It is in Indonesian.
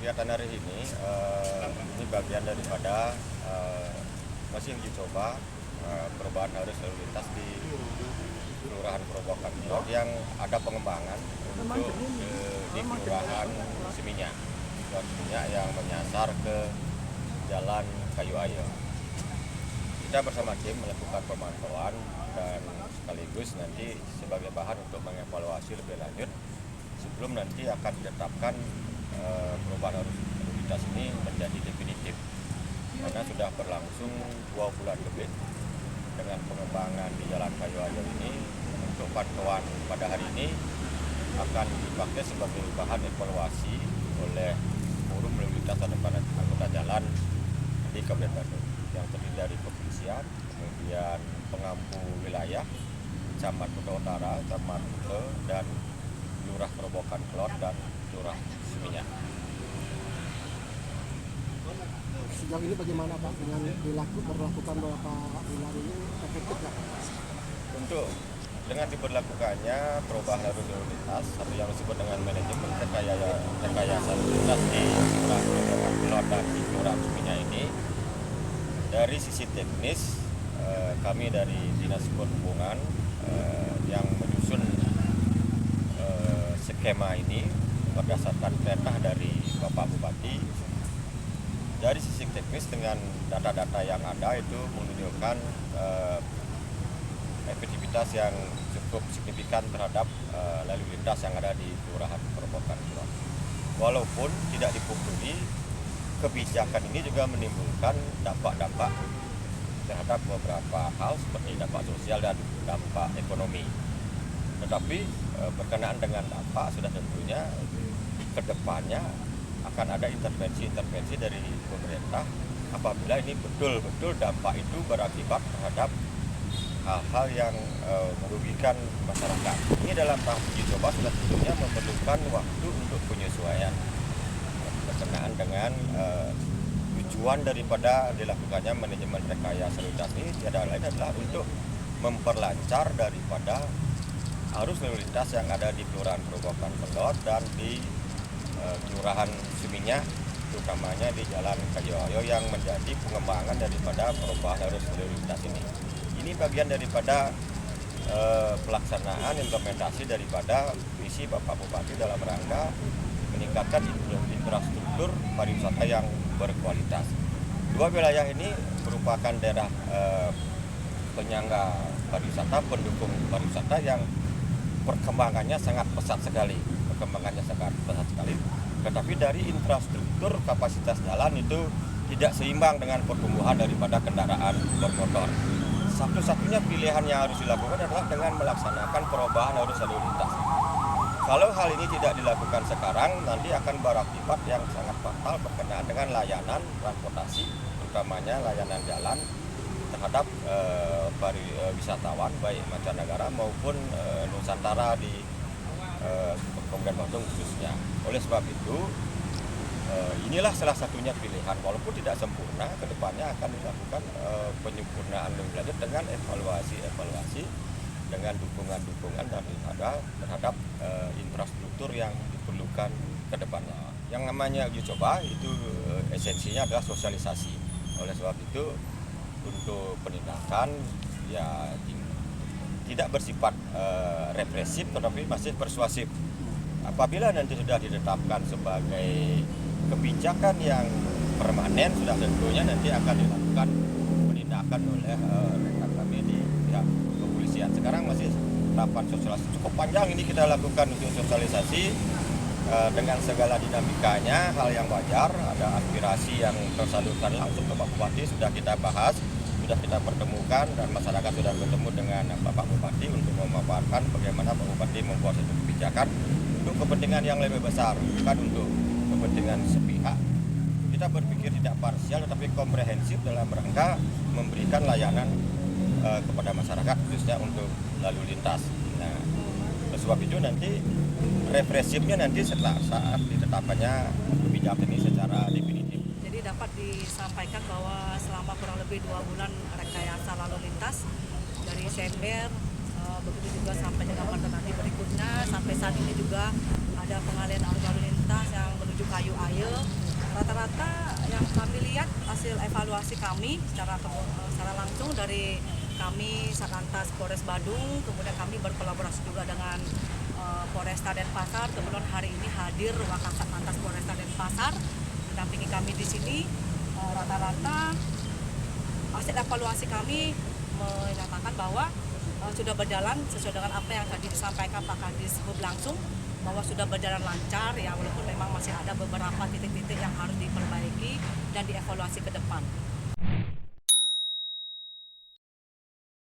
kegiatan hari ini bagian daripada masih uji coba perubahan arus lalu lintas di Kelurahan Kerobokan Kulon yang ada pengembangan untuk di Kelurahan Seminyak yang menyasar ke Jalan Kayu Ayo. Kita bersama tim melakukan pemantauan dan sekaligus nanti sebagai bahan untuk mengevaluasi lebih lanjut sebelum nanti akan ditetapkan perubahan arus lalu lintas ini menjadi definitif, karena sudah berlangsung 2 bulan lebih dengan pengembangan di Jalan Kayu Ayo ini. Untuk pantauan pada hari ini akan dipakai sebagai bahan evaluasi oleh forum lalu lintas dan anggota jalan di Kabupaten Bandung yang terdiri dari kepolisian, kemudian pengampu wilayah, Camat Kuta Utara, Camat Kuta, dan Lurah Kerobokan Kulon dan Lurah Seminyak. Sejauh ini bagaimana Pak dengan berlakukan beberapa bulan ini efektif nggak? Untuk dengan diberlakukannya perubahan arus lalu lintas atau yang disebut dengan manajemen rekayasa lalu lintas di Lurah Kerobokan Kulon dan di Lurah Seminyak ini, dari sisi teknis kami dari Dinas Perhubungan yang menyusun skema ini berdasarkan perintah dari Bapak Bupati. Dari sisi teknis dengan data-data yang ada itu menunjukkan efektivitas yang cukup signifikan terhadap lalu lintas yang ada di Kelurahan Kerobokan Kulon. Walaupun tidak dipungkiri, kebijakan ini juga menimbulkan dampak-dampak terhadap beberapa hal seperti dampak sosial dan dampak ekonomi. Tetapi berkenaan dengan dampak sudah tentunya ke depannya akan ada intervensi dari pemerintah apabila ini betul-betul dampak itu berakibat terhadap hal-hal yang merugikan masyarakat. Ini dalam tahap uji coba sudah tentunya memerlukan waktu untuk penyesuaian berkenaan dengan tujuan daripada dilakukannya manajemen rekayasa lalu lintas ini tiada lain adalah untuk memperlancar daripada arus lalu lintas yang ada di Kelurahan Kerobokan Kulon dan di Kelurahan Seminyak, utamanya di Jalan Kayu Ayo yang menjadi pengembangan daripada perubahan arus lalu lintas ini. Ini bagian daripada pelaksanaan implementasi daripada visi Bapak Bupati dalam rangka meningkatkan infrastruktur pariwisata yang berkualitas. Dua wilayah ini merupakan daerah penyangga pariwisata, pendukung pariwisata yang perkembangannya sangat pesat sekali. Tetapi dari infrastruktur kapasitas jalan itu tidak seimbang dengan pertumbuhan daripada kendaraan bermotor. Satu-satunya pilihan yang harus dilakukan adalah dengan melaksanakan perubahan arus lalu lintas. Kalau hal ini tidak dilakukan sekarang, nanti akan berakibat yang sangat fatal berkenaan dengan layanan transportasi, utamanya layanan jalan terhadap wisatawan baik mancanegara maupun Nusantara di Kabupaten Bandung khususnya. Oleh sebab itu, inilah salah satunya pilihan. Walaupun tidak sempurna, kedepannya akan dilakukan penyempurnaan lebih lanjut dengan evaluasi dengan dukungan terhadap infrastruktur yang diperlukan ke depannya. Yang namanya uji coba itu esensinya adalah sosialisasi. Oleh sebab itu untuk penindakan ya tidak bersifat represif tetapi masih persuasif. Apabila nanti sudah ditetapkan sebagai kebijakan yang permanen, sudah tentunya nanti akan dilakukan penindakan oleh rekan kami di pihak kepolisian. Sekarang masih tahapan sosialisasi cukup panjang ini kita lakukan untuk sosialisasi dengan segala dinamikanya, hal yang wajar. Ada aspirasi yang tersalurkan langsung ke Pak Bupati, sudah kita bahas, sudah kita pertemukan, dan masyarakat sudah bertemu dengan Bapak Bupati untuk memaparkan bagaimana Pak Bupati membuat satu kebijakan untuk kepentingan yang lebih besar, bukan untuk kepentingan sepihak. Kita berpikir tidak parsial tetapi komprehensif dalam rangka memberikan layanan kepada masyarakat khususnya untuk lalu lintas. Nah, oleh sebab itu nanti represifnya nanti setelah saat ditetapkannya kebijakan ini secara definitif. Jadi dapat disampaikan bahwa selama kurang lebih 2 bulan rekayasa lalu lintas dari Sember, begitu juga sampai dengan alternatif berikutnya, sampai saat ini juga ada pengalihan arus lalu lintas yang menuju ke Kayu Aye. Rata-rata yang kami lihat hasil evaluasi kami secara langsung dari kami Satlantas Polres Badung, kemudian kami berkolaborasi juga dengan Polresta Denpasar, kemudian hari ini hadir Wakasat Lantas Polresta Denpasar mendampingi kami di sini. Rata-rata hasil evaluasi kami menyatakan bahwa sudah berjalan sesuai dengan apa yang tadi disampaikan Pak Kadis Hub langsung, bahwa sudah berjalan lancar ya, walaupun memang masih ada beberapa titik-titik yang harus diperbaiki dan dievaluasi ke depan.